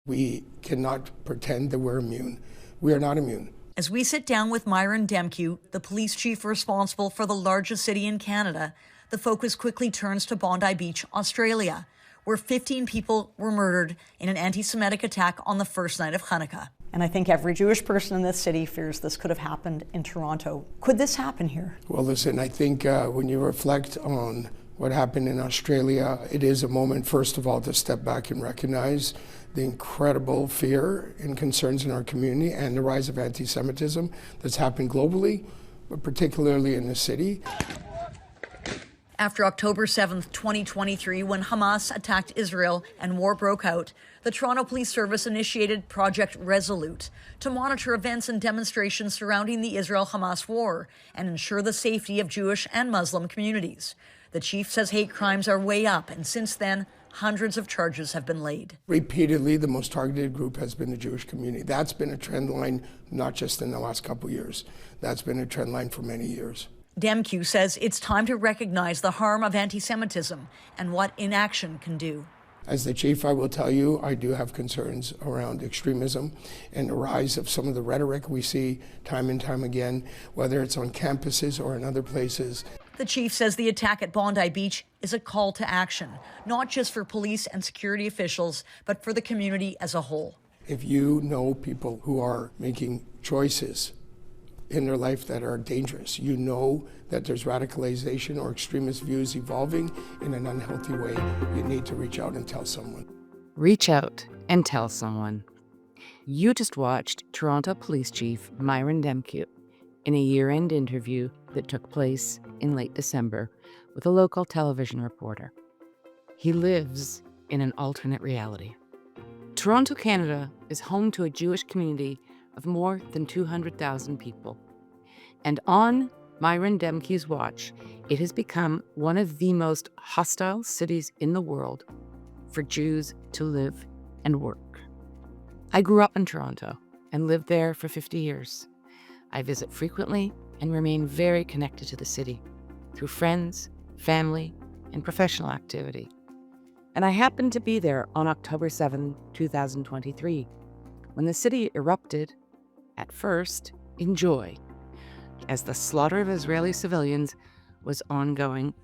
We cannot pretend that we're immune. We are not immune. As we sit down with Myron Demkiw, the police chief responsible for the largest city in Canada, the focus quickly turns to Bondi Beach, Australia, where 15 people were murdered in an anti-Semitic attack on the first night of Chanukah. And I think every Jewish person in this city fears this could have happened in Toronto. Could this happen here? Well, listen, I think when you reflect on what happened in Australia, it is a moment, first of all, to step back and recognize the incredible fear and concerns in our community and the rise of anti-Semitism that's happened globally, but particularly in the city. After October 7th, 2023, when Hamas attacked Israel and war broke out, the Toronto Police Service initiated Project Resolute to monitor events and demonstrations surrounding the Israel-Hamas war and ensure the safety of Jewish and Muslim communities. The chief says hate crimes are way up, and since then, hundreds of charges have been laid. Repeatedly, the most targeted group has been the Jewish community. That's been a trend line, not just in the last couple of years. That's been a trend line for many years. Demkiw says it's time to recognize the harm of anti-Semitism and what inaction can do. As the chief, I will tell you, I do have concerns around extremism and the rise of some of the rhetoric we see time and time again, whether it's on campuses or in other places. The chief says the attack at Bondi Beach is a call to action, not just for police and security officials, but for the community as a whole. If you know people who are making choices in their life that are dangerous, you know that there's radicalization or extremist views evolving in an unhealthy way, you need to reach out and tell someone. Reach out and tell someone. You just watched Toronto Police Chief Myron Demkiw in a year-end interview that took place in late December with a local television reporter. He lives in an alternate reality. Toronto, Canada is home to a Jewish community of more than 200,000 people. And on Myron Demkiw's watch, it has become one of the most hostile cities in the world for Jews to live and work. I grew up in Toronto and lived there for 50 years. I visit frequently and remain very connected to the city through friends, family, and professional activity. And I happened to be there on October 7, 2023, when the city erupted, at first, in joy, as the slaughter of Israeli civilians was ongoing.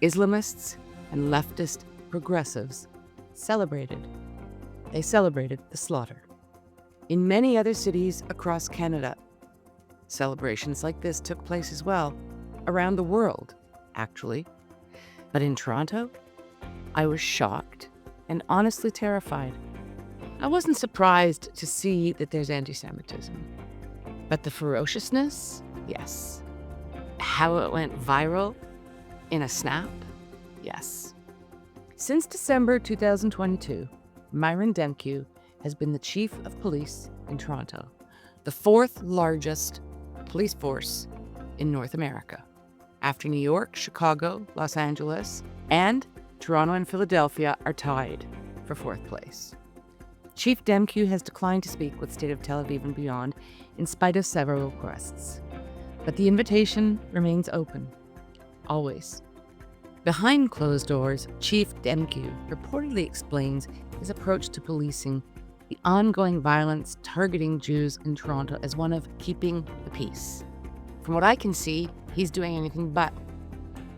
Islamists and leftist progressives celebrated. They celebrated the slaughter. In many other cities across Canada, celebrations like this took place as well, around the world, actually. But in Toronto, I was shocked and honestly terrified. I wasn't surprised to see that there's anti-Semitism, but the ferociousness, yes. How it went viral in a snap, yes. Since December 2022, Myron Demkiw has been the chief of police in Toronto, the fourth largest police force in North America, after New York, Chicago, Los Angeles, and Toronto and Philadelphia are tied for fourth place. Chief Demkiw has declined to speak with State of Tel Aviv and beyond, in spite of several requests. But the invitation remains open, always. Behind closed doors, Chief Demkiw reportedly explains his approach to policing the ongoing violence targeting Jews in Toronto as one of keeping the peace. From what I can see, he's doing anything but.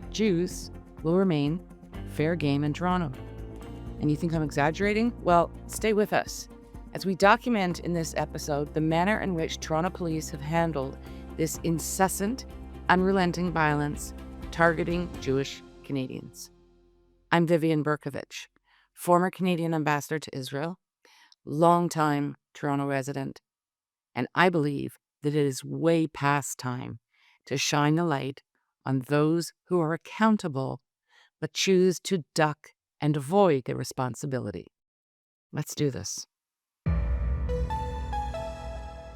Jews will remain fair game in Toronto. And you think I'm exaggerating? Well, stay with us as we document in this episode the manner in which Toronto police have handled this incessant, unrelenting violence targeting Jewish Canadians. I'm Vivian Berkovich, former Canadian ambassador to Israel, longtime Toronto resident, and I believe that it is way past time to shine the light on those who are accountable but choose to duck and avoid their responsibility. Let's do this.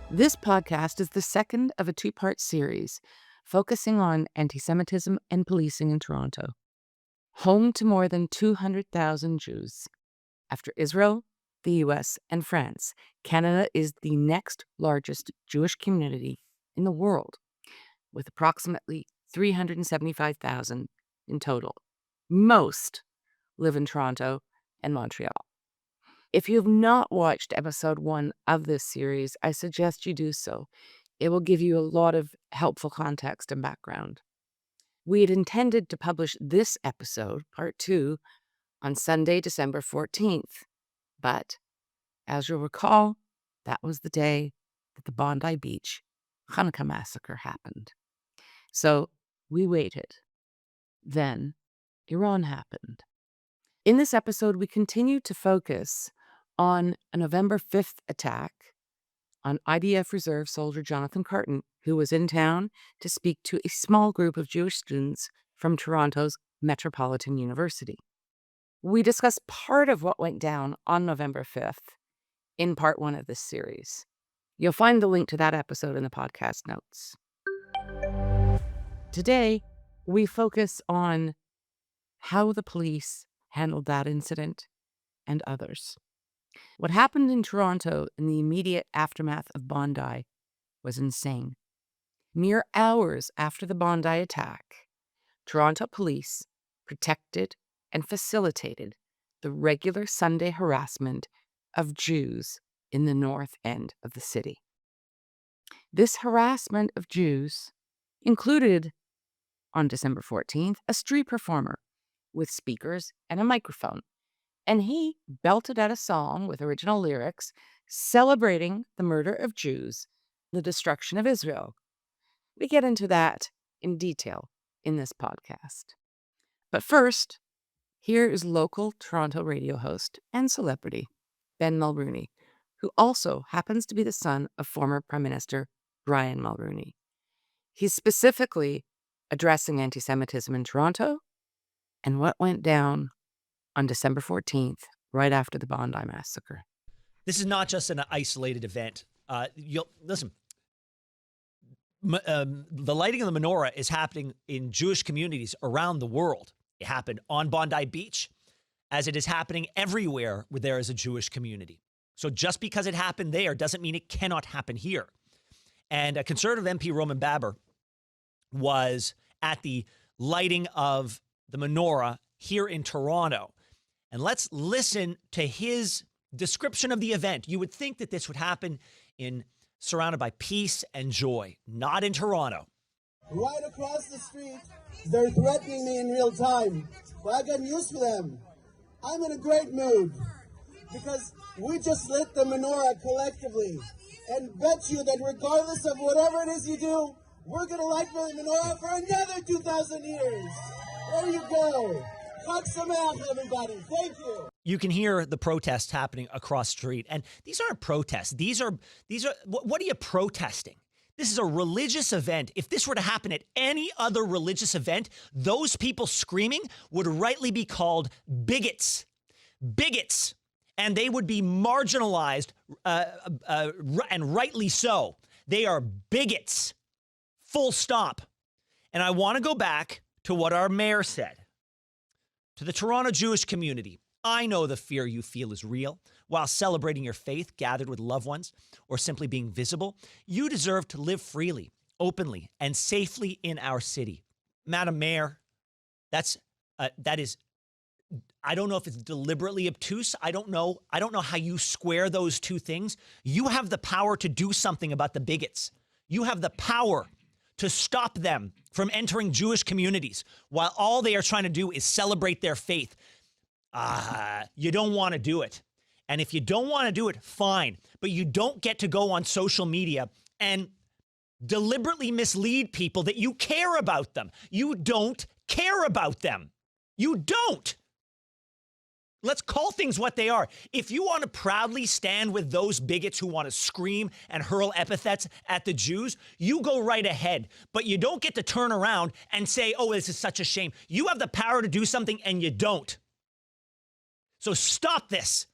This podcast is the second of a two-part series focusing on anti-Semitism and policing in Toronto. Home to more than 200,000 Jews. After Israel, the US, and France, Canada is the next largest Jewish community in the world, with approximately 375,000 in total. Most live in Toronto and Montreal. If you have not watched episode 1 of this series, I suggest you do so. It will give you a lot of helpful context and background. We had intended to publish this episode, part 2, on Sunday, December 14th. But, as you'll recall, that was the day that the Bondi Beach Chanukah massacre happened. So we waited. Then Iran happened. In this episode, we continue to focus on a November 5th attack on IDF Reserve soldier Jonathan Carton, who was in town to speak to a small group of Jewish students from Toronto's Metropolitan University. We discuss part of what went down on November 5th in part 1 of this series. You'll find the link to that episode in the podcast notes. Today, we focus on how the police handled that incident and others. What happened in Toronto in the immediate aftermath of Bondi was insane. Mere hours after the Bondi attack, Toronto police protected and facilitated the regular Sunday harassment of Jews in the north end of the city. This harassment of Jews included, on December 14th, a street performer with speakers and a microphone, and he belted out a song with original lyrics celebrating the murder of Jews, the destruction of Israel. We get into that in detail in this podcast. But first, here is local Toronto radio host and celebrity Ben Mulrooney, who also happens to be the son of former Prime Minister Brian Mulrooney. He's specifically addressing antisemitism in Toronto and what went down on December 14th, right after the Bondi massacre. This is not just an isolated event. Listen, the lighting of the menorah is happening in Jewish communities around the world. It happened on Bondi Beach, as it is happening everywhere where there is a Jewish community. So just because it happened there doesn't mean it cannot happen here. And a Conservative MP, Roman Baber, was at the lighting of the menorah here in Toronto. And let's listen to his description of the event. You would think that this would happen surrounded by peace and joy, not in Toronto. Right across the street, they're threatening me in real time, but I got news for them. I'm in a great mood because we just lit the menorah collectively, and bet you that regardless of whatever it is you do, we're going to light the menorah for another 2,000 years. There you go. Chag Sameach, everybody. Thank you. You can hear the protests happening across the street. And these aren't protests. These are, what are you protesting? This is a religious event. If this were to happen at any other religious event, those people screaming would rightly be called bigots. Bigots. And they would be marginalized, and rightly so. They are bigots. Full stop. And I want to go back to what our mayor said. To the Toronto Jewish community, I know the fear you feel is real. While celebrating your faith, gathered with loved ones, or simply being visible, you deserve to live freely, openly, and safely in our city. Madam Mayor, that is, I don't know if it's deliberately obtuse. I don't know how you square those two things. You have the power to do something about the bigots. You have the power to stop them from entering Jewish communities while all they are trying to do is celebrate their faith. You don't want to do it. And if you don't want to do it, fine. But you don't get to go on social media and deliberately mislead people that you care about them. You don't care about them. You don't. Let's call things what they are. If you want to proudly stand with those bigots who want to scream and hurl epithets at the Jews, you go right ahead. But you don't get to turn around and say, oh, this is such a shame. You have the power to do something and you don't. So stop this.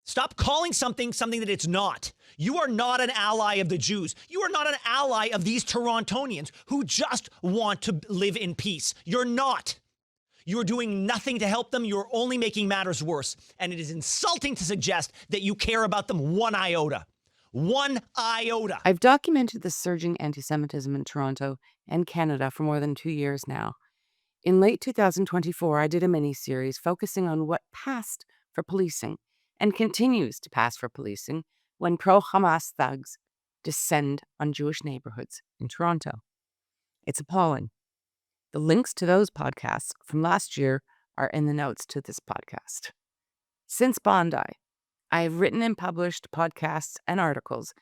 Stop calling something that it's not. You are not an ally of the Jews. You are not an ally of these Torontonians who just want to live in peace. You're not. You're doing nothing to help them. You're only making matters worse. And it is insulting to suggest that you care about them one iota. One iota. I've documented the surging anti-Semitism in Toronto and Canada for more than 2 years now. In late 2024, I did a mini-series focusing on what passed for policing and continues to pass for policing when pro-Hamas thugs descend on Jewish neighborhoods in Toronto. It's appalling. The links to those podcasts from last year are in the notes to this podcast. Since Bondi, I have written and published podcasts and articles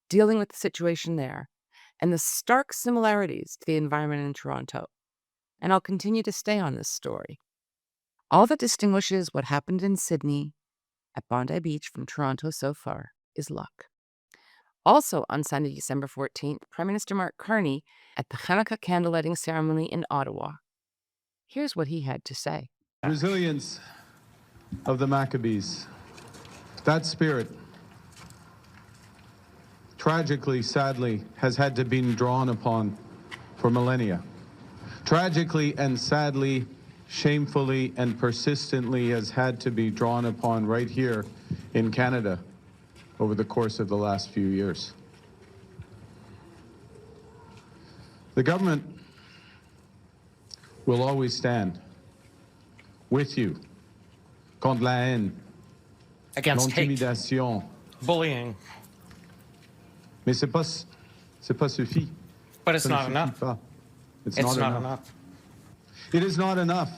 dealing with the situation there and the stark similarities to the environment in Toronto, and I'll continue to stay on this story. All that distinguishes what happened in Sydney at Bondi Beach from Toronto so far is luck. Also on Sunday, December 14th, Prime Minister Mark Carney at the Chanukah candle-lighting ceremony in Ottawa. Here's what he had to say. Resilience of the Maccabees. That spirit, tragically, sadly, has had to be drawn upon for millennia. Tragically and sadly, shamefully and persistently has had to be drawn upon right here in Canada over the course of the last few years. The government will always stand with you contre la haine, against hate, l'intimidation. bullying. Mais c'est pas suffit. But it's Ça ne not suffit enough. pas. It's not enough. It is not enough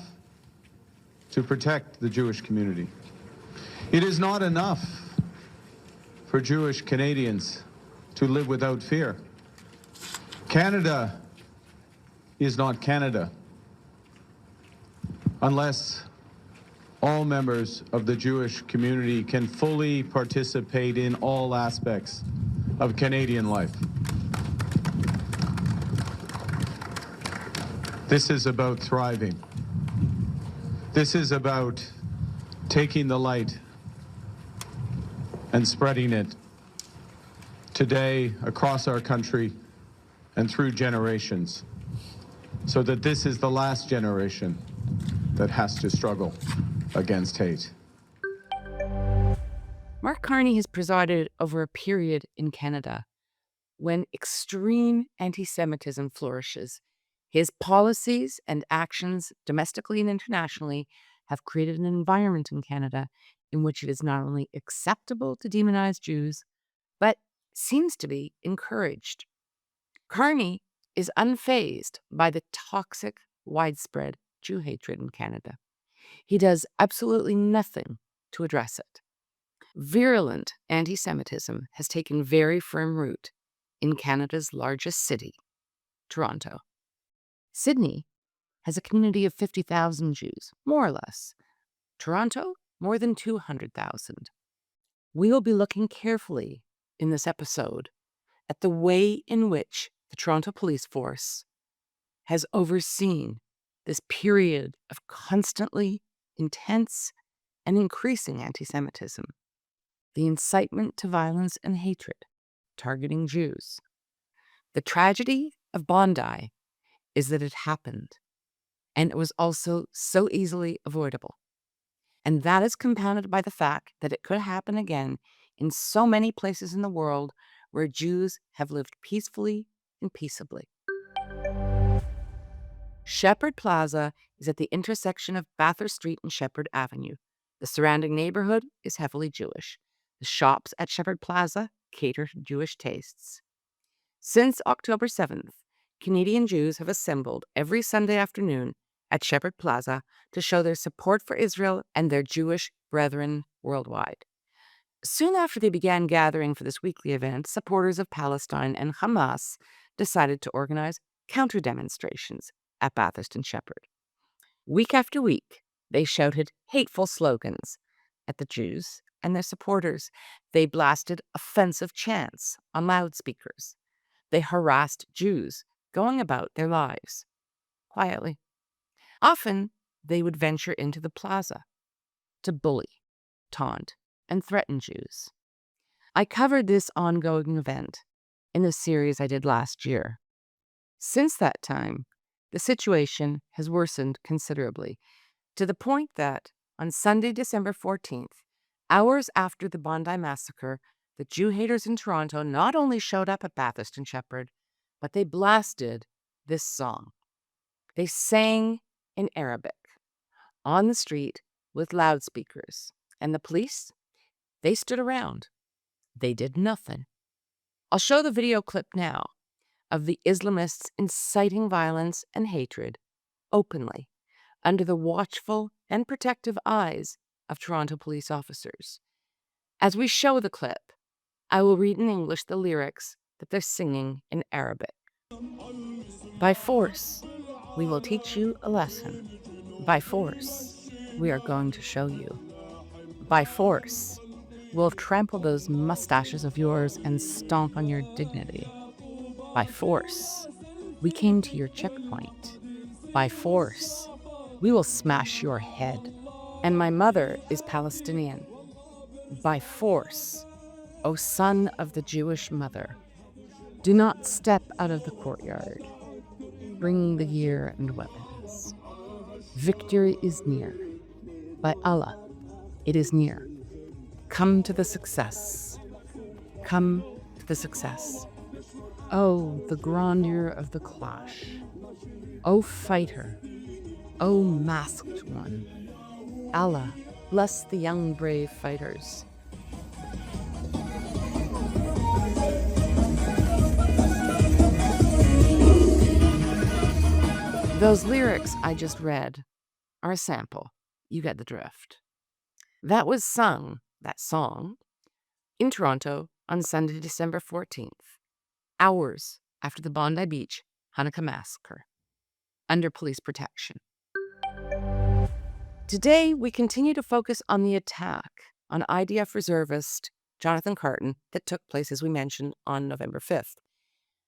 to protect the Jewish community. It is not enough for Jewish Canadians to live without fear. Canada is not Canada unless all members of the Jewish community can fully participate in all aspects of Canadian life. This is about thriving. This is about taking the light and spreading it today across our country and through generations, so that this is the last generation that has to struggle against hate. Mark Carney has presided over a period in Canada when extreme anti-Semitism flourishes. His policies and actions, domestically and internationally, have created an environment in Canada in which it is not only acceptable to demonize Jews, but seems to be encouraged. Carney is unfazed by the toxic, widespread Jew hatred in Canada. He does absolutely nothing to address it. Virulent anti-Semitism has taken very firm root in Canada's largest city, Toronto. Sydney has a community of 50,000 Jews, more or less. Toronto, more than 200,000. We will be looking carefully in this episode at the way in which the Toronto Police Force has overseen this period of constantly intense and increasing anti-Semitism, the incitement to violence and hatred targeting Jews. The tragedy of Bondi is that it happened, and it was also so easily avoidable. And that is compounded by the fact that it could happen again in so many places in the world where Jews have lived peacefully and peaceably. Shepherd Plaza is at the intersection of Bathurst Street and Shepherd Avenue. The surrounding neighborhood is heavily Jewish. The shops at Shepherd Plaza cater to Jewish tastes. Since October 7th, Canadian Jews have assembled every Sunday afternoon at Shepherd Plaza to show their support for Israel and their Jewish brethren worldwide. Soon after they began gathering for this weekly event, supporters of Palestine and Hamas decided to organize counter-demonstrations at Bathurst and Shepherd. Week after week, they shouted hateful slogans at the Jews and their supporters. They blasted offensive chants on loudspeakers. They harassed Jews going about their lives quietly. Often, they would venture into the plaza to bully, taunt, and threaten Jews. I covered this ongoing event in a series I did last year. Since that time, the situation has worsened considerably, to the point that on Sunday, December 14th, hours after the Bondi massacre, the Jew haters in Toronto not only showed up at Bathurst and Shepherd, but they blasted this song. They sang in Arabic on the street with loudspeakers, and the police, They stood around. They did nothing. I'll show the video clip now of the Islamists inciting violence and hatred openly under the watchful and protective eyes of Toronto police officers. As we show the clip, I will read in English the lyrics that they're singing in Arabic. By force, we will teach you a lesson. By force, we are going to show you. By force, we'll trample those mustaches of yours and stomp on your dignity. By force, we came to your checkpoint. By force, we will smash your head. And my mother is Palestinian. By force, O son of the Jewish mother, do not step out of the courtyard. Bring the gear and weapons. Victory is near. By Allah, it is near. Come to the success. Come to the success. Oh, the grandeur of the clash. Oh, fighter. Oh, masked one. Allah, bless the young brave fighters. Those lyrics I just read are a sample. You get the drift. That was sung, that song, in Toronto on Sunday, December 14th, hours after the Bondi Beach Chanukah massacre, under police protection. Today, we continue to focus on the attack on IDF reservist Jonathan Carton that took place, as we mentioned, on November 5th.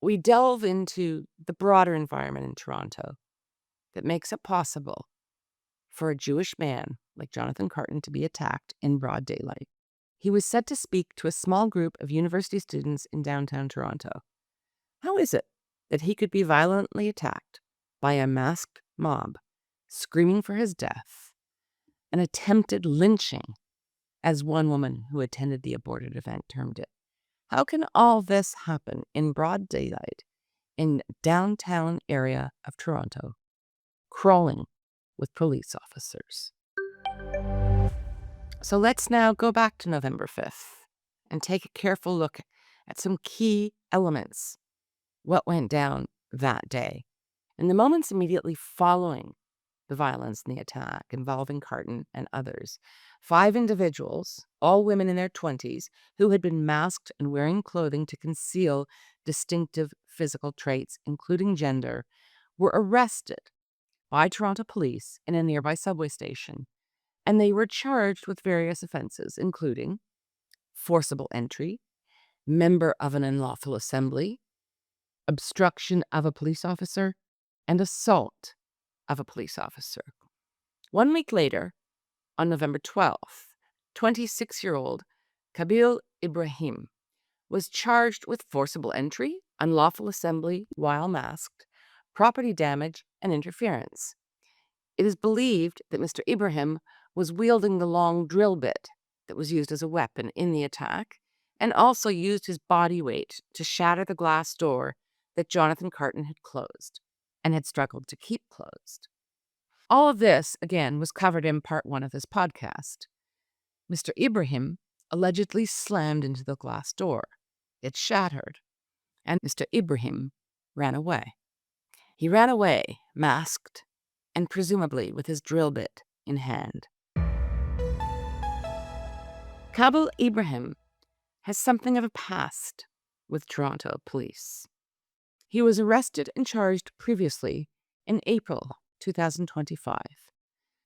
We delve into the broader environment in Toronto that makes it possible for a Jewish man like Jonathan Carton to be attacked in broad daylight. He was set to speak to a small group of university students in downtown Toronto. How is it that he could be violently attacked by a masked mob, screaming for his death, an attempted lynching, as one woman who attended the aborted event termed it? How can all this happen in broad daylight in downtown area of Toronto, crawling with police officers? So let's now go back to November 5th and take a careful look at some key elements, what went down that day. In the moments immediately following the violence in the attack involving Karten and others, 5 individuals, all women in their 20s, who had been masked and wearing clothing to conceal distinctive physical traits, including gender, were arrested by Toronto police in a nearby subway station, and they were charged with various offenses, including forcible entry, member of an unlawful assembly, obstruction of a police officer, and assault of a police officer. 1 week later, on November 12th, 26-year-old Khalil Ibrahim was charged with forcible entry, unlawful assembly while masked, property damage, and interference. It is believed that Mr. Ibrahim was wielding the long drill bit that was used as a weapon in the attack, and also used his body weight to shatter the glass door that Jonathan Carton had closed and had struggled to keep closed. All of this, again, was covered in part 1 of this podcast. Mr. Ibrahim allegedly slammed into the glass door. It shattered, and Mr. Ibrahim ran away. He ran away, masked, and presumably with his drill bit in hand. Khalil Ibrahim has something of a past with Toronto police. He was arrested and charged previously in April 2025,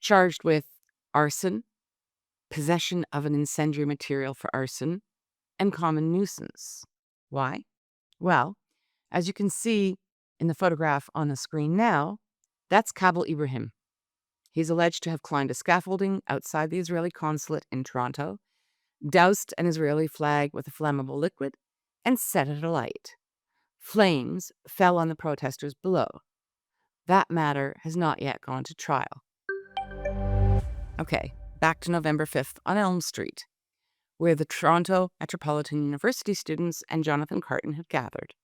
charged with arson, possession of an incendiary material for arson, and common nuisance. Why? Well, as you can see in the photograph on the screen now, that's Khalil Ibrahim. He's alleged to have climbed a scaffolding outside the Israeli consulate in Toronto, doused an Israeli flag with a flammable liquid, and set it alight. Flames fell on the protesters below. That matter has not yet gone to trial. Okay, back to November 5th on Elm Street, where the Toronto Metropolitan University students and Jonathan Carton had gathered.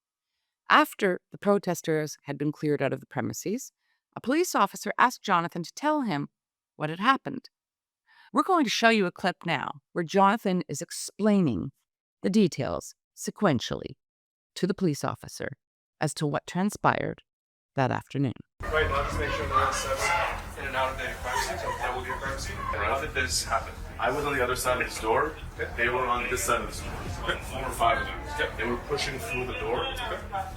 After the protesters had been cleared out of the premises, a police officer asked Jonathan to tell him what had happened. We're going to show you a clip now where Jonathan is explaining the details sequentially to the police officer as to what transpired that afternoon. Right now, just make sure no one steps in and out of the crime scene, so that will be a crime scene. How did this happen? I was on the other side of the store. They were on this side of the store. 4 or 5 of them. They were pushing through the door.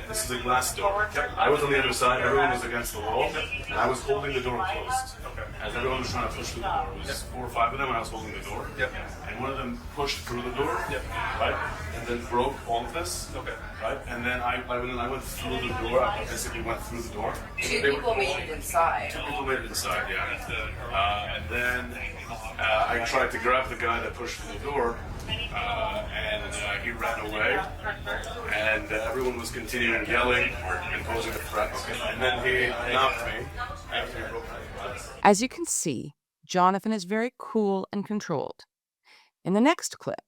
This is a glass door. I was on the other side. Everyone was against the wall. And I was holding the door closed. As everyone was trying to push through the door. It was 4 or 5 of them, and I was holding the door. And one of them pushed through the door. Right? And then broke all of this. Right? And then I went through the door. I basically went through the door. 2 people made it inside. 2 people made it inside, yeah. And then I tried to grab the guy that pushed through the door, and he ran away, and everyone was continuing yelling and posing a threat, and then he knocked me after he broke my glass. As you can see, Jonathan is very cool and controlled. In the next clip,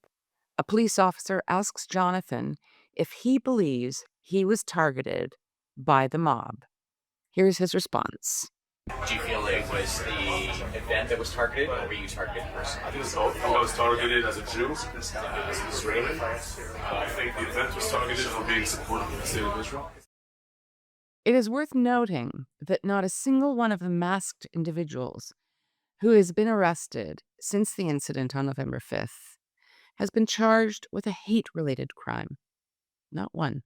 a police officer asks Jonathan if he believes he was targeted by the mob. Here's his response. Do you feel it was the event that was targeted, or were you targeted personally? I think it's both. I was targeted as a Jew, as an Israeli. I think the event was targeted for being supportive of the state of Israel. It is worth noting that not a single one of the masked individuals who has been arrested since the incident on November 5th has been charged with a hate-related crime. Not one.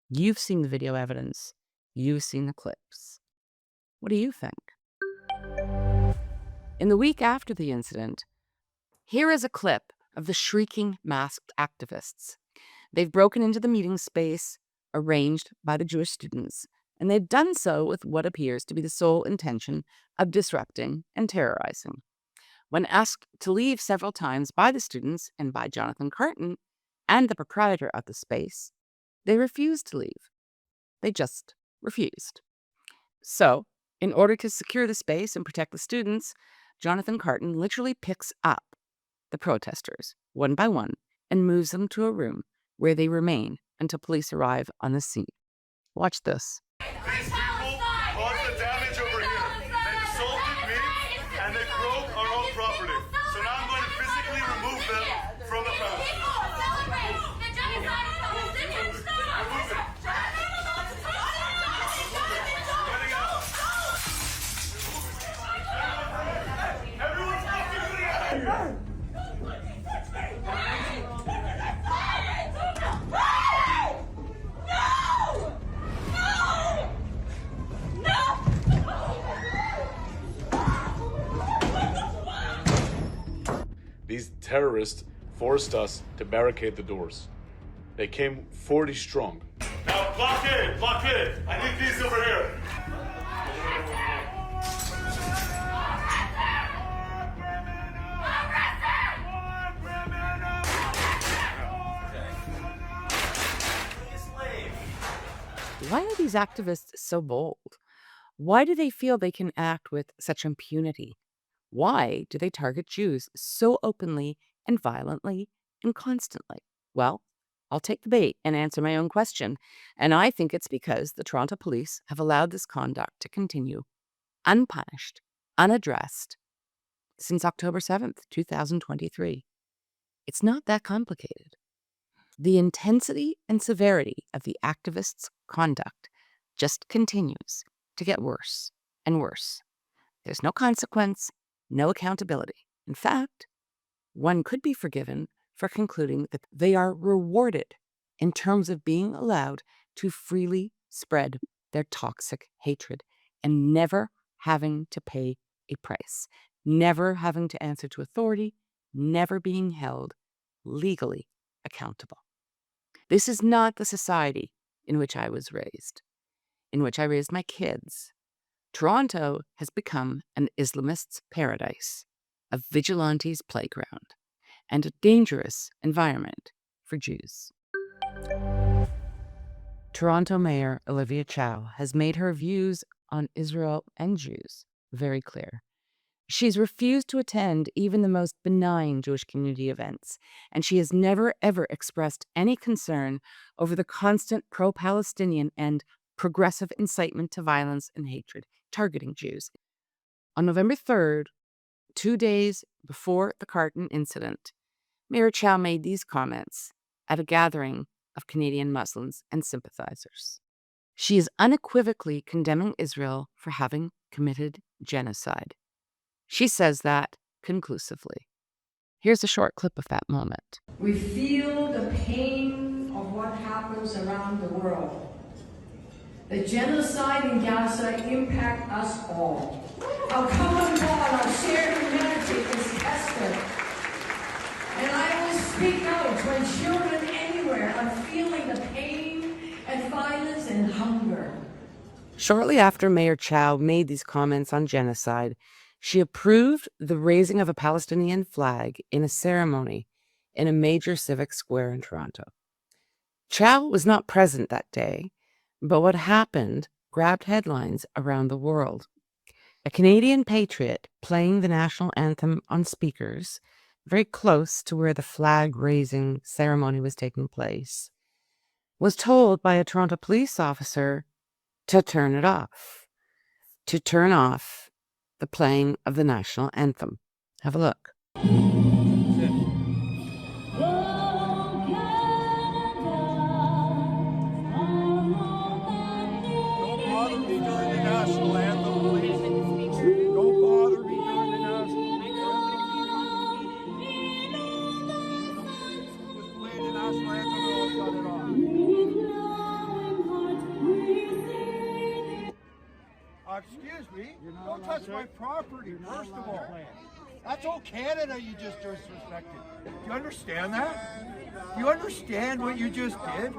You've seen the video evidence. You've seen the clips. What do you think? In the week after the incident, here is a clip of the shrieking masked activists. They've broken into the meeting space arranged by the Jewish students, and they've done so with what appears to be the sole intention of disrupting and terrorizing. When asked to leave several times by the students and by Jonathan Carton and the proprietor of the space, they refused to leave. They just refused. So, in order to secure the space and protect the students, Jonathan Carton literally picks up the protesters one by one and moves them to a room where they remain until police arrive on the scene. Watch this. These people caused the damage over here. They assaulted me and they broke our own property. So now I'm going to physically remove them from the premises. These terrorists forced us to barricade the doors. They came 40 strong. Now block in, block in. I need these over here. Why are these activists so bold? Why do they feel they can act with such impunity? Why do they target Jews so openly and violently and constantly? Well, I'll take the bait and answer my own question, and I think it's because the Toronto police have allowed this conduct to continue unpunished, unaddressed, since October 7th, 2023. It's not that complicated. The intensity and severity of the activists' conduct just continues to get worse and worse. There's no consequence, no accountability. In fact, one could be forgiven for concluding that they are rewarded in terms of being allowed to freely spread their toxic hatred and never having to pay a price, never having to answer to authority, never being held legally accountable. This is not the society in which I was raised, in which I raised my kids. Toronto has become an Islamist's paradise, a vigilante's playground, and a dangerous environment for Jews. Toronto Mayor Olivia Chow has made her views on Israel and Jews very clear. She's refused to attend even the most benign Jewish community events, and she has never, ever expressed any concern over the constant pro-Palestinian and progressive incitement to violence and hatred targeting Jews. On November 3rd, 2 days before the Karten incident, Mayor Chow made these comments at a gathering of Canadian Muslims and sympathizers. She is unequivocally condemning Israel for having committed genocide. She says that conclusively. Here's a short clip of that moment. We feel the pain of what happens around the world. The genocide in Gaza impacts us all. Our common bond, our shared humanity is tested. And I will speak out when children anywhere are feeling the pain and violence and hunger. Shortly after Mayor Chow made these comments on genocide, she approved the raising of a Palestinian flag in a ceremony in a major civic square in Toronto. Chow was not present that day, but what happened grabbed headlines around the world. A Canadian patriot playing the national anthem on speakers very close to where the flag-raising ceremony was taking place was told by a Toronto police officer to turn it off, to turn off the playing of the national anthem. Have a look. Excuse me, don't touch my property, first of all. That's all Canada you just disrespected. Do you understand that? Do you understand what you just did?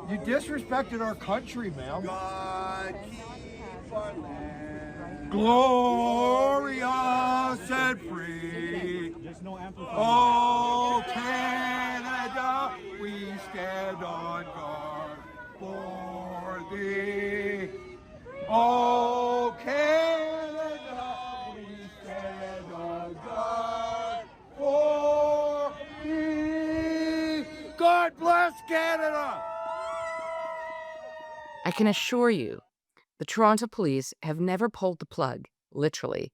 You disrespected our country, ma'am. God keep our land. Glorious and free. Oh, Canada, we stand on guard for thee. Oh, Canada, we stand on guard for thee. God bless Canada! I can assure you, the Toronto police have never pulled the plug, literally,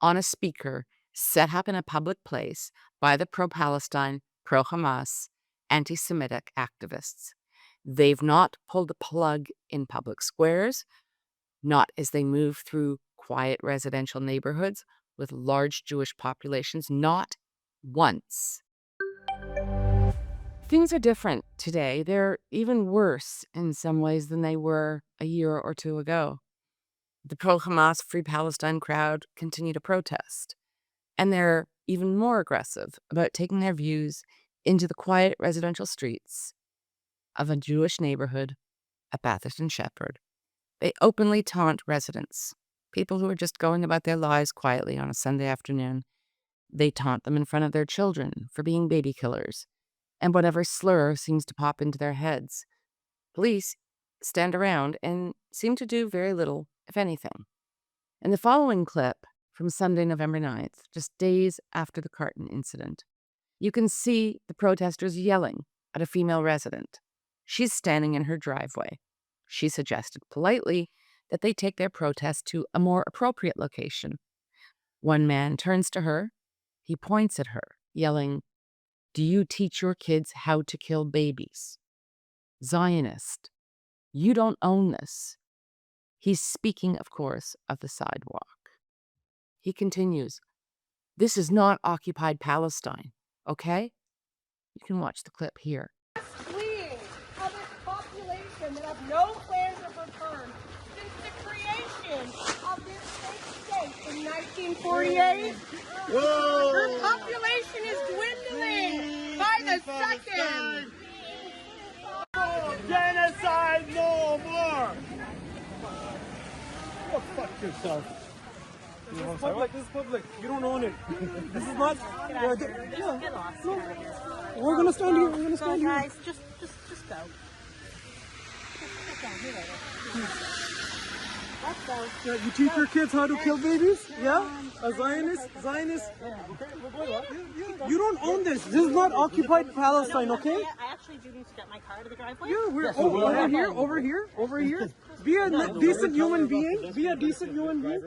on a speaker set up in a public place by the pro-Palestine, pro-Hamas, anti-Semitic activists. They've not pulled the plug in public squares, not as they move through quiet residential neighborhoods with large Jewish populations, not once. Things are different today. They're even worse in some ways than they were a year or two ago. The pro-Hamas Free Palestine crowd continue to protest, and they're even more aggressive about taking their views into the quiet residential streets of a Jewish neighborhood at Bathurst and Shepherd. They openly taunt residents, people who are just going about their lives quietly on a Sunday afternoon. They taunt them in front of their children for being baby killers, and whatever slur seems to pop into their heads. Police stand around and seem to do very little, if anything. In the following clip from Sunday, November 9th, just days after the Karten incident, you can see the protesters yelling at a female resident. She's standing in her driveway. She suggested politely that they take their protest to a more appropriate location. One man turns to her. He points at her, yelling, "Do you teach your kids how to kill babies? Zionist, you don't own this." He's speaking, of course, of the sidewalk. He continues, "This is not occupied Palestine, okay?" You can watch the clip here. Fleeing of its population that have no plans of return since the creation of this state in 1948. Whoa. Her population is dwindling by the second. Genocide no more! Go fuck yourself. This is public. This is public. You don't own it. This is not. No. We're gonna stand here. We're gonna stand here. Guys, just go. Let's go. Yeah, you teach your kids how to kill babies? Yeah? A Zionist? Zionist? You don't own this. This is not occupied Palestine, okay? I actually do need to get my car to the driveway. Yeah, we're over here. Be a decent human being. Be a decent human being.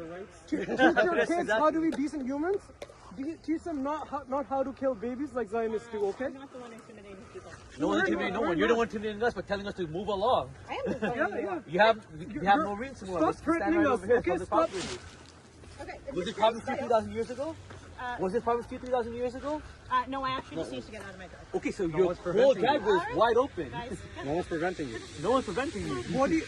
Teach your kids how to be decent humans. Teach them not how to kill babies like Zionists do, okay? I'm not the one intimidating people. No one intimidating no one. You're the one intimidating us by telling us to move along. I am moving You have no reason to move along. Stop threatening us, okay? Stop. Okay. Was this problem 2,000 years ago? Was this problem 3,000 years ago? No, I actually just used to get out of my driveway. Okay, so your whole driveway is wide open. No one's preventing you. No one's preventing you. What do you,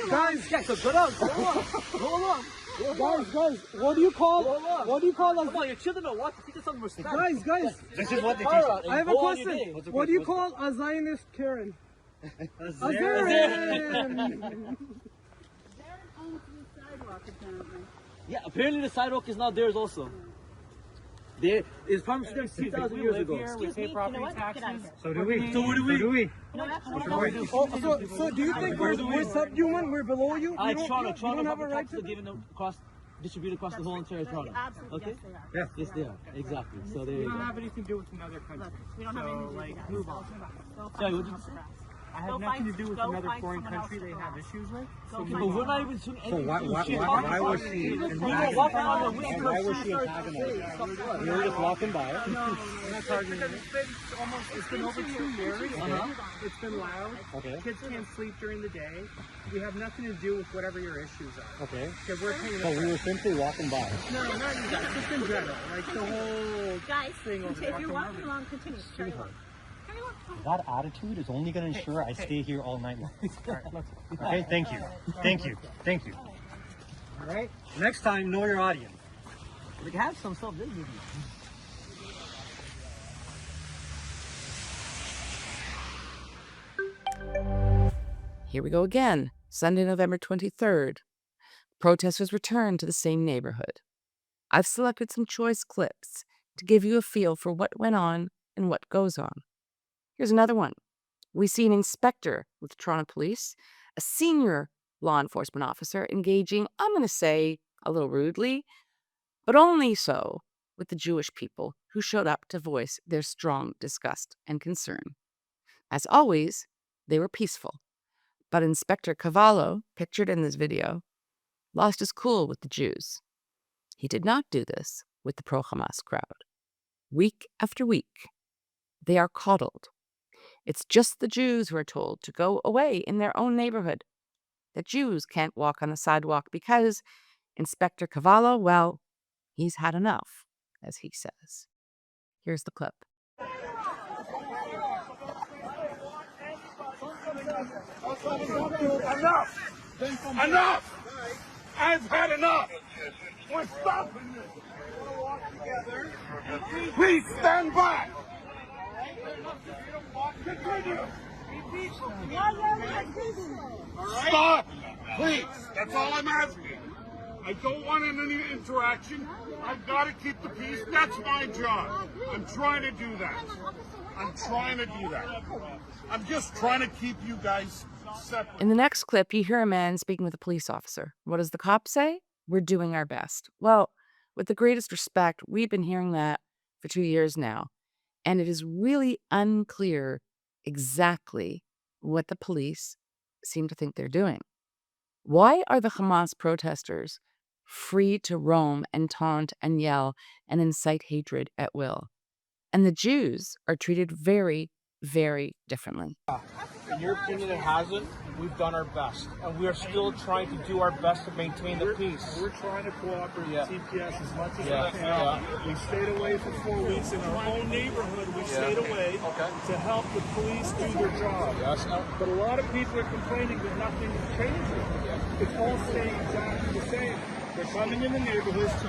guys? Yeah, so go down. Go along. Go along. Guys, what do you call us? Come on, your children are watching. Teach them some respect. Guys. This is what they teach. I have a question. What do you call a Zionist Karen? A Karen. Yeah, apparently the sidewalk is not theirs also. There is promised them 2,000 years ago. We pay property taxes. So do we. So do we. No, actually, So do you think we're subhuman? We're below you? Toronto don't have a right taxes are given across, distributed across the whole entire Toronto. Absolutely, Okay? yes, Yes, they are. Exactly. So there you We don't go. have anything to do with another country. we don't have anything to do with that. Move on. Sorry, what did you say? I have nothing to do with another foreign country they have issues with. But we're not even doing anything. Why was she? We were walking on the Why was she antagonizing? You were just walking by. No, we're not targeting it. It's been over 2 years. It's been loud. Okay. Kids can't sleep during the day. We have nothing to do with whatever your issues are. Okay. Because we're paying So we were simply walking by. No, not you guys. Just in general. Like the whole Guys, thing over if you're walking along, continue. Carry on. That attitude is only going to ensure I stay here all night long. Okay, thank you. All right, next time, know your audience. We have some stuff they give you. Here we go again, Sunday, November 23rd. Protesters returned to the same neighborhood. I've selected some choice clips to give you a feel for what went on and what goes on. Here's another one. We see an inspector with Toronto Police, a senior law enforcement officer engaging, I'm going to say, a little rudely, but only so with the Jewish people who showed up to voice their strong disgust and concern. As always, they were peaceful, but Inspector Cavallo, pictured in this video, lost his cool with the Jews. He did not do this with the pro-Hamas crowd. Week after week, they are coddled. It's just the Jews who are told to go away in their own neighborhood. The Jews can't walk on the sidewalk because Inspector Cavallo, well, he's had enough, as he says. Here's the clip. Enough! I've had enough! We're stopping this! Please stand back! Continue! Stop! Please! That's all I'm asking. I don't want any interaction. I've got to keep the peace. That's my job. I'm trying to do that. I'm just trying to keep you guys separate. In the next clip, you hear a man speaking with a police officer. What does the cop say? We're doing our best. Well, with the greatest respect, we've been hearing that for 2 years now, and it is really unclear exactly what the police seem to think they're doing. Why are the Hamas protesters free to roam and taunt and yell and incite hatred at will? And the Jews are treated very, very differently. In your opinion, it hasn't. We've done our best, and we are still trying to do our best to maintain the peace. We're trying to cooperate with TPS as much as Yeah. we can. Yeah. We stayed away for 4 weeks in our own neighborhood. We stayed away to help the police do their job. Yes. But a lot of people are complaining that nothing is changing. It's all staying exactly the same. They're coming in the neighborhoods to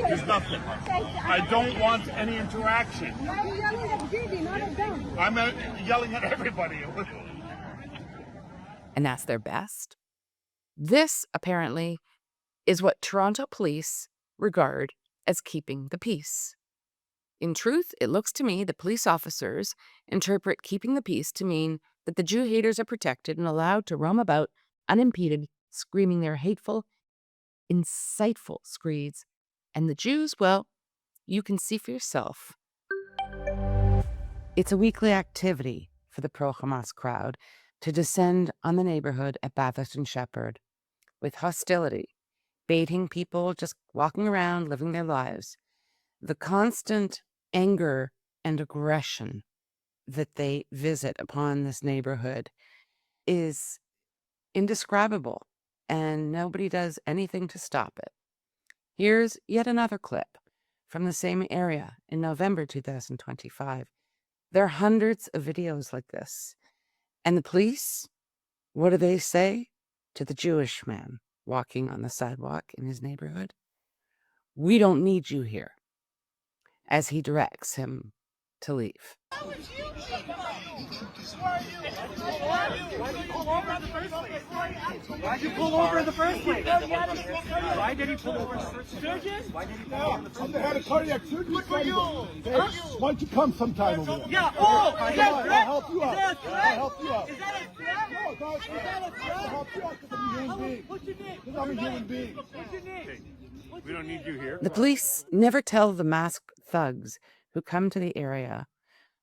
there's nothing. I don't want any interaction. Why are you yelling at Gigi, not at them? I'm yelling at everybody. And that's their best. This, apparently, is what Toronto police regard as keeping the peace. In truth, it looks to me that police officers interpret keeping the peace to mean that the Jew haters are protected and allowed to roam about unimpeded, screaming their hateful, insightful screeds. And the Jews, well, you can see for yourself. It's a weekly activity for the pro-Hamas crowd to descend on the neighborhood at Bathurst and Shepherd with hostility, baiting people just walking around, living their lives. The constant anger and aggression that they visit upon this neighborhood is indescribable, and nobody does anything to stop it. Here's yet another clip from the same area in November 2025. There are hundreds of videos like this. And the police, what do they say to the Jewish man walking on the sidewalk in his neighborhood? "We don't need you here," as he directs him to leave. Why'd you pull over in the first place? Why did he pull over in the first place? Why did he pull over in the first place? They had a cardiac surgery. Good for you. Why don't you come sometime over there? Yeah. Oh, is that a threat? I'll help you out. Is that a threat? I'll help you out. Is that a threat? No, it's not a threat. Is that a threat? I'll help you out because I'm a human being. What's your name? Because I'm a human being. What's your name? We don't need you here. The police never tell the masked thugs who come to the area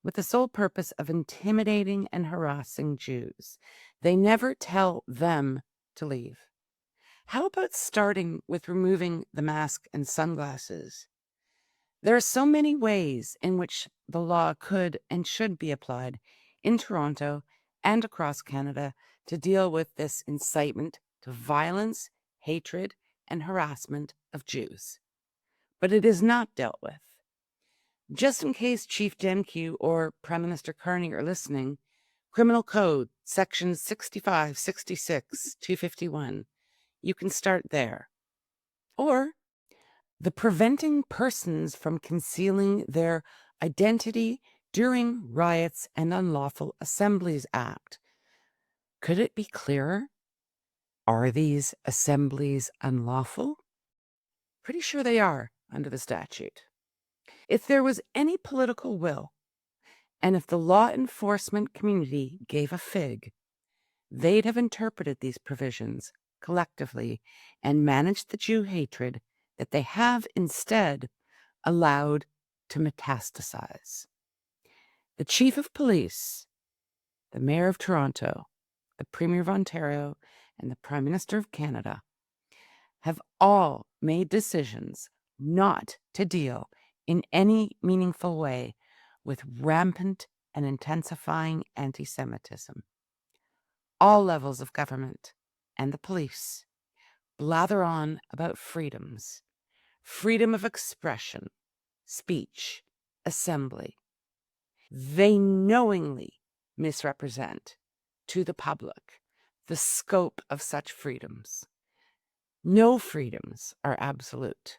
with the sole purpose of intimidating and harassing Jews. They never tell them to leave. How about starting with removing the mask and sunglasses? There are so many ways in which the law could and should be applied in Toronto and across Canada to deal with this incitement to violence, hatred, and harassment of Jews. But it is not dealt with. Just in case Chief Demkiw or Prime Minister Carney are listening, Criminal Code, Sections 65, 66, 251. You can start there. Or the Preventing Persons from Concealing Their Identity During Riots and Unlawful Assemblies Act. Could it be clearer? Are these assemblies unlawful? Pretty sure they are under the statute. If there was any political will, and if the law enforcement community gave a fig, they'd have interpreted these provisions collectively and managed the Jew hatred that they have instead allowed to metastasize. The Chief of Police, the Mayor of Toronto, the Premier of Ontario, and the Prime Minister of Canada have all made decisions not to deal in any meaningful way with rampant and intensifying antisemitism. All levels of government and the police blather on about freedoms, freedom of expression, speech, assembly. They knowingly misrepresent to the public the scope of such freedoms. No freedoms are absolute.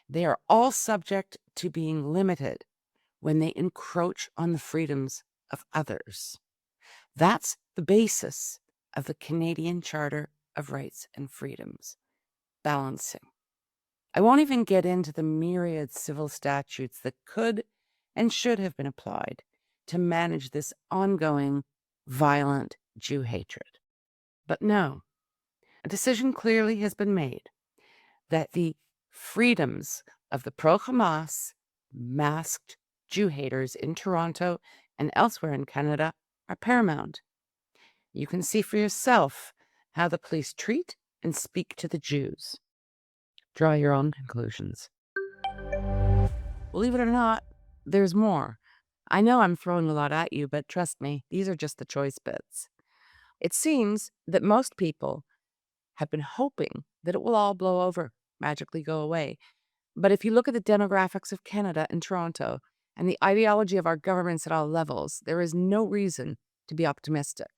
They are all subject to being limited when they encroach on the freedoms of others. That's the basis of the Canadian Charter of Rights and Freedoms. Balancing. I won't even get into the myriad civil statutes that could and should have been applied to manage this ongoing violent Jew hatred. But no, a decision clearly has been made that the freedoms of the pro-Hamas masked Jew haters in Toronto and elsewhere in Canada are paramount. You can see for yourself how the police treat and speak to the Jews. Draw your own conclusions. Believe it or not, there's more. I know I'm throwing a lot at you, but trust me, these are just the choice bits. It seems that most people have been hoping that it will all blow over, magically go away. But if you look at the demographics of Canada and Toronto and the ideology of our governments at all levels, there is no reason to be optimistic.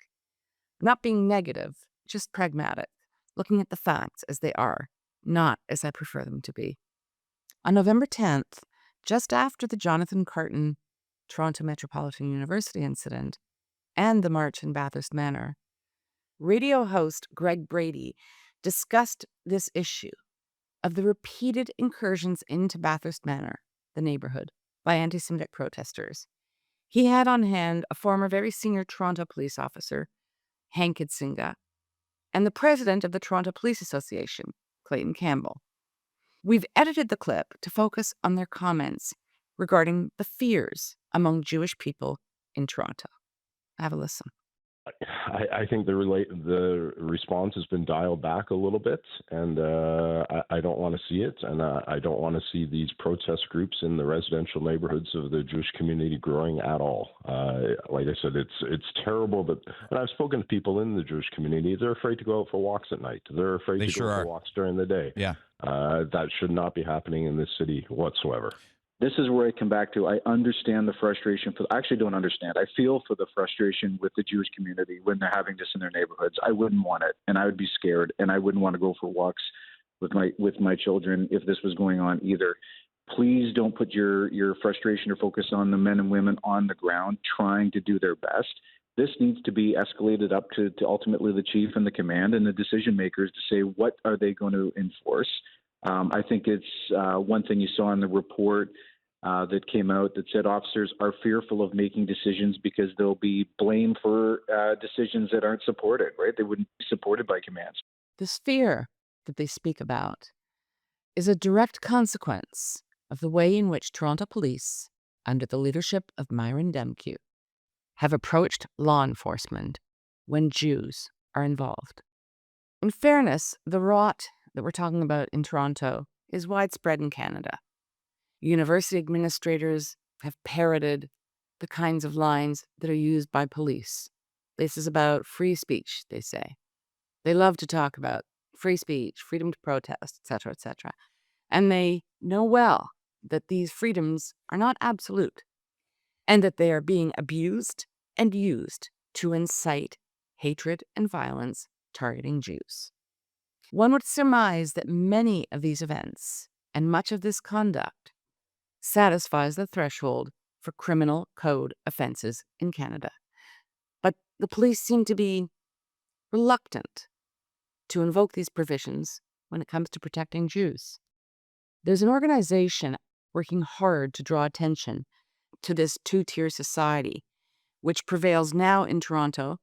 Not being negative, just pragmatic, looking at the facts as they are, not as I prefer them to be. On November 10th, just after the Jonathan Carton Toronto Metropolitan University incident and the march in Bathurst Manor, radio host Greg Brady discussed this issue of the repeated incursions into Bathurst Manor, the neighborhood, by anti-Semitic protesters. He had on hand a former very senior Toronto police officer, Hank Idsinga, and the president of the Toronto Police Association, Clayton Campbell. We've edited the clip to focus on their comments regarding the fears among Jewish people in Toronto. Have a listen. I think the response has been dialed back a little bit, and I don't want to see it, and I don't want to see these protest groups in the residential neighborhoods of the Jewish community growing at all. Like I said, it's terrible, and I've spoken to people in the Jewish community. They're afraid to go out for walks at night. They're afraid to go for walks during the day. Yeah, that should not be happening in this city whatsoever. This is where I come back to. I understand the frustration. I actually don't understand. I feel for the frustration with the Jewish community when they're having this in their neighborhoods. I wouldn't want it, and I would be scared, and I wouldn't want to go for walks with my children if this was going on either. Please don't put your frustration or focus on the men and women on the ground trying to do their best. This needs to be escalated up to ultimately the chief and the command and the decision makers to say what are they going to enforce. I think it's one thing you saw in the report that came out that said officers are fearful of making decisions because they'll be blamed for decisions that aren't supported, right? They wouldn't be supported by commands. This fear that they speak about is a direct consequence of the way in which Toronto police, under the leadership of Myron Demkiw, have approached law enforcement when Jews are involved. In fairness, the rot that we're talking about in Toronto is widespread in Canada. University administrators have parroted the kinds of lines that are used by police. This is about free speech, they say. They love to talk about free speech, freedom to protest, etc., etc. And they know well that these freedoms are not absolute and that they are being abused and used to incite hatred and violence targeting Jews. One would surmise that many of these events and much of this conduct satisfies the threshold for criminal code offenses in Canada. But the police seem to be reluctant to invoke these provisions when it comes to protecting Jews. There's an organization working hard to draw attention to this two-tier society, which prevails now in Toronto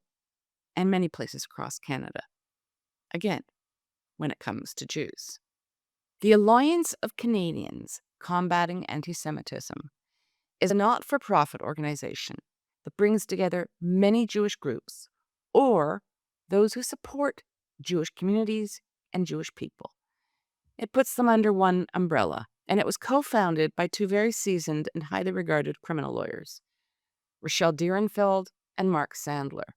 and many places across Canada. Again, when it comes to Jews. The Alliance of Canadians Combating Antisemitism is a not-for-profit organization that brings together many Jewish groups or those who support Jewish communities and Jewish people. It puts them under one umbrella, and it was co-founded by two very seasoned and highly regarded criminal lawyers, Rochelle Dierenfeld and Mark Sandler.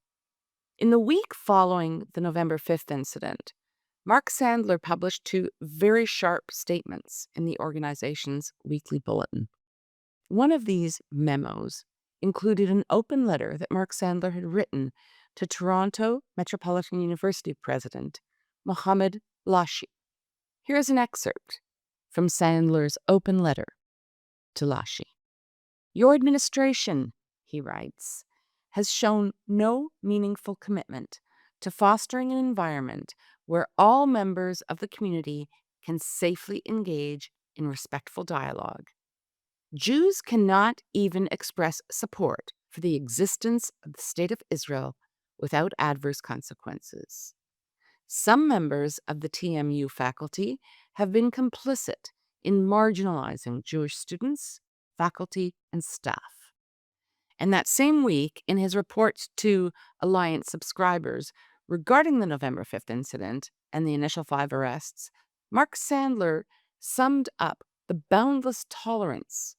In the week following the November 5th incident, Mark Sandler published two very sharp statements in the organization's weekly bulletin. One of these memos included an open letter that Mark Sandler had written to Toronto Metropolitan University President Mohammed Lashi. Here is an excerpt from Sandler's open letter to Lashi. Your administration, he writes, has shown no meaningful commitment to fostering an environment where all members of the community can safely engage in respectful dialogue. Jews cannot even express support for the existence of the State of Israel without adverse consequences. Some members of the TMU faculty have been complicit in marginalizing Jewish students, faculty, and staff. And that same week, in his report to Alliance subscribers regarding the November 5th incident and the initial 5 arrests, Mark Sandler summed up the boundless tolerance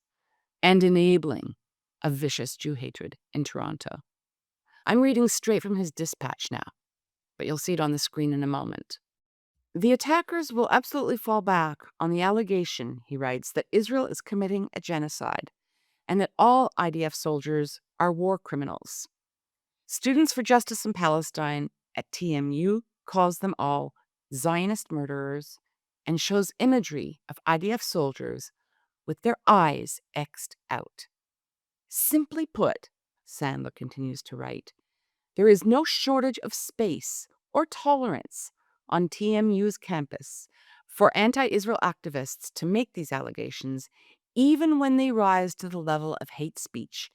and enabling of vicious Jew hatred in Toronto. I'm reading straight from his dispatch now, but you'll see it on the screen in a moment. The attackers will absolutely fall back on the allegation, he writes, that Israel is committing a genocide and that all IDF soldiers are war criminals. Students for Justice in Palestine at TMU calls them all Zionist murderers and shows imagery of IDF soldiers with their eyes X'd out. Simply put, Sandler continues to write, there is no shortage of space or tolerance on TMU's campus for anti-Israel activists to make these allegations, even when they rise to the level of hate speech.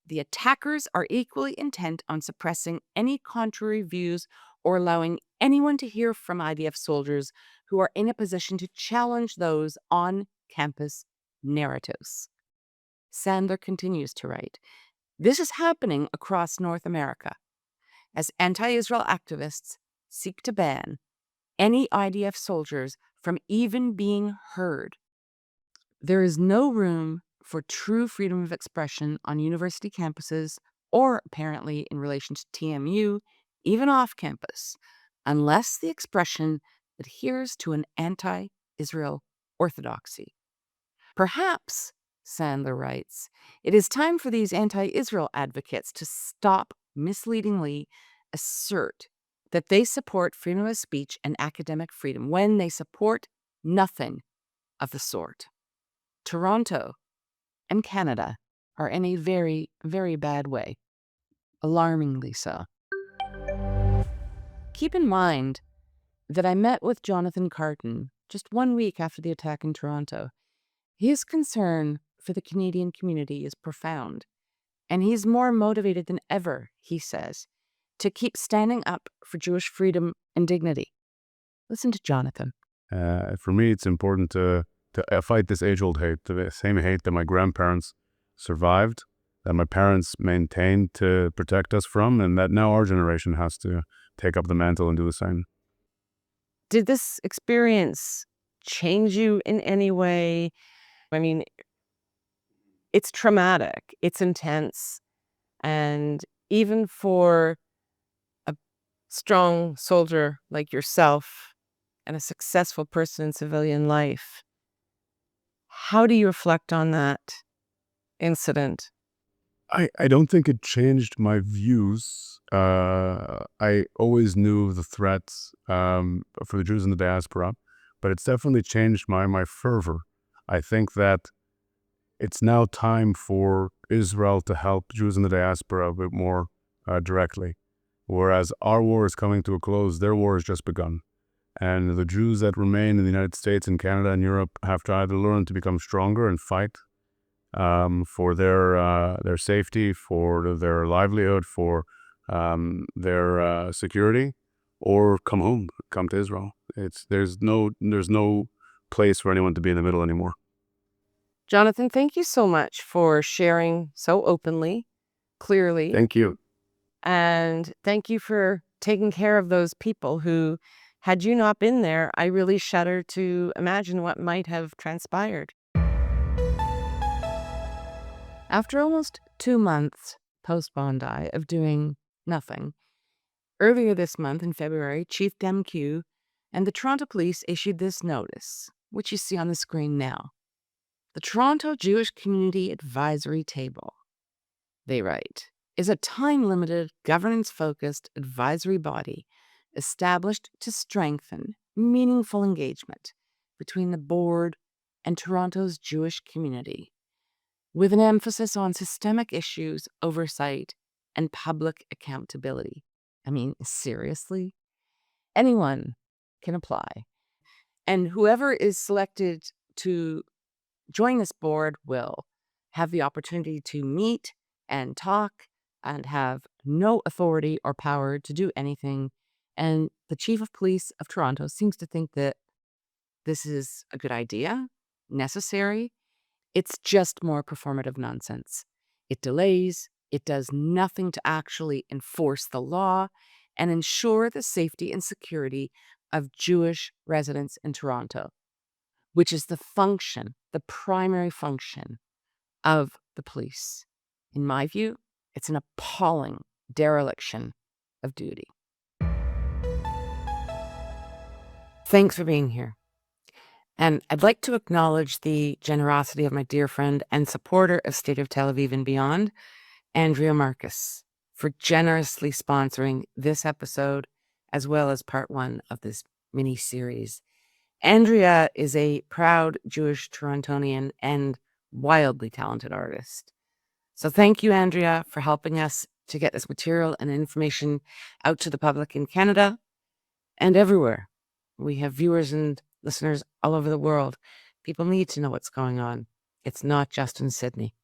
The attackers are equally intent on suppressing any contrary views or allowing anyone to hear from IDF soldiers who are in a position to challenge those on-campus narratives. Sandler continues to write, this is happening across North America. as anti-Israel activists seek to ban any IDF soldiers from even being heard. There is no room for true freedom of expression on university campuses or apparently in relation to TMU, even off campus, unless the expression adheres to an anti-Israel orthodoxy. Perhaps, Sandler writes, it is time for these anti-Israel advocates to stop misleadingly assert that they support freedom of speech and academic freedom when they support nothing of the sort. Toronto and Canada are in a very, very bad way, alarmingly so. Keep in mind that I met with Jonathan Carton just 1 week after the attack in Toronto. His concern for the Canadian community is profound, and he's more motivated than ever, he says, to keep standing up for Jewish freedom and dignity. Listen to Jonathan. For me, it's important to fight this age-old hate, the same hate that my grandparents survived, that my parents maintained to protect us from, and that now our generation has to take up the mantle and do the same. Did this experience change you in any way? I mean, it's traumatic, it's intense, and even for a strong soldier like yourself and a successful person in civilian life, how do you reflect on that incident? I don't think it changed my views. I always knew the threats for the Jews in the diaspora, but it's definitely changed my fervor. I think that it's now time for Israel to help Jews in the diaspora a bit more directly. Whereas our war is coming to a close, their war has just begun. And the Jews that remain in the United States and Canada and Europe have to either learn to become stronger and fight for their safety, for their livelihood, for their security, or come home, come to Israel. There's no place for anyone to be in the middle anymore. Jonathan, thank you so much for sharing so openly, clearly. Thank you. And thank you for taking care of those people who, had you not been there, I really shudder to imagine what might have transpired. After almost 2 months post-Bondi of doing nothing, earlier this month in February, Chief Demkiw and the Toronto Police issued this notice, which you see on the screen now. The Toronto Jewish Community Advisory Table, they write, is a time-limited, governance-focused advisory body established to strengthen meaningful engagement between the board and Toronto's Jewish community, with an emphasis on systemic issues, oversight, and public accountability. I mean, seriously? Anyone can apply. And whoever is selected to join this board will have the opportunity to meet and talk and have no authority or power to do anything. And the Chief of Police of Toronto seems to think that this is a good idea, necessary. It's just more performative nonsense. It delays, it does nothing to actually enforce the law and ensure the safety and security of Jewish residents in Toronto, which is the function, the primary function of the police. In my view, it's an appalling dereliction of duty. Thanks for being here. And I'd like to acknowledge the generosity of my dear friend and supporter of State of Tel Aviv and Beyond, Andrea Marcus, for generously sponsoring this episode, as well as part 1 of this mini-series. Andrea is a proud Jewish Torontonian and wildly talented artist. So thank you, Andrea, for helping us to get this material and information out to the public in Canada and everywhere. We have viewers and listeners all over the world. People need to know what's going on. It's not just in Sydney.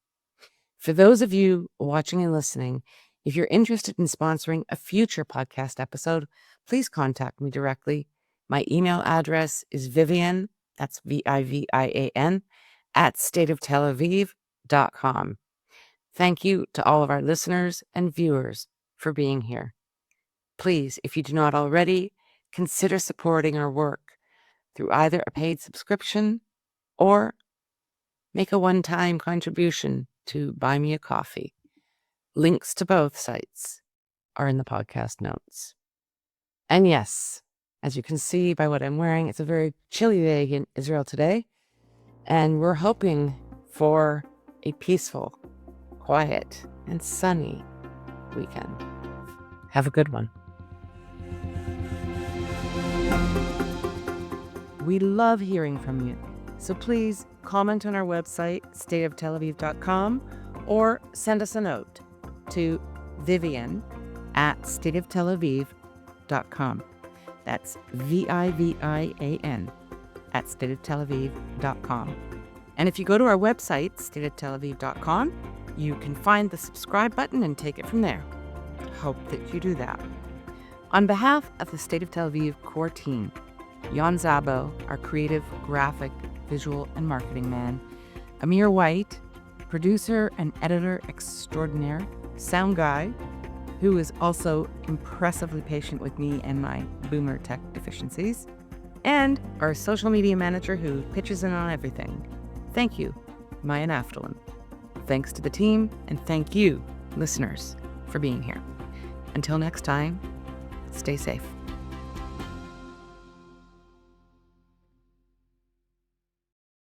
For those of you watching and listening, if you're interested in sponsoring a future podcast episode, please contact me directly. My email address is Vivian, that's Vivian, @stateoftelaviv.com. Thank you to all of our listeners and viewers for being here. Please, if you do not already, consider supporting our work through either a paid subscription or make a one-time contribution to Buy Me a Coffee. Links to both sites are in the podcast notes. And yes, as you can see by what I'm wearing, it's a very chilly day in Israel today, and we're hoping for a peaceful, quiet, and sunny weekend. Have a good one. We love hearing from you, so please comment on our website, stateoftelaviv.com, or send us a note to vivian@stateoftelaviv.com. That's VIVIAN@stateoftelaviv.com. And if you go to our website, stateoftelaviv.com, you can find the subscribe button and take it from there. Hope that you do that. On behalf of the State of Tel Aviv core team, Jan Zabo, our creative, graphic, visual, and marketing man, Amir White, producer and editor extraordinaire, sound guy, who is also impressively patient with me and my boomer tech deficiencies, and our social media manager who pitches in on everything. Thank you, Maya Naftalin. Thanks to the team, and thank you, listeners, for being here. Until next time, stay safe.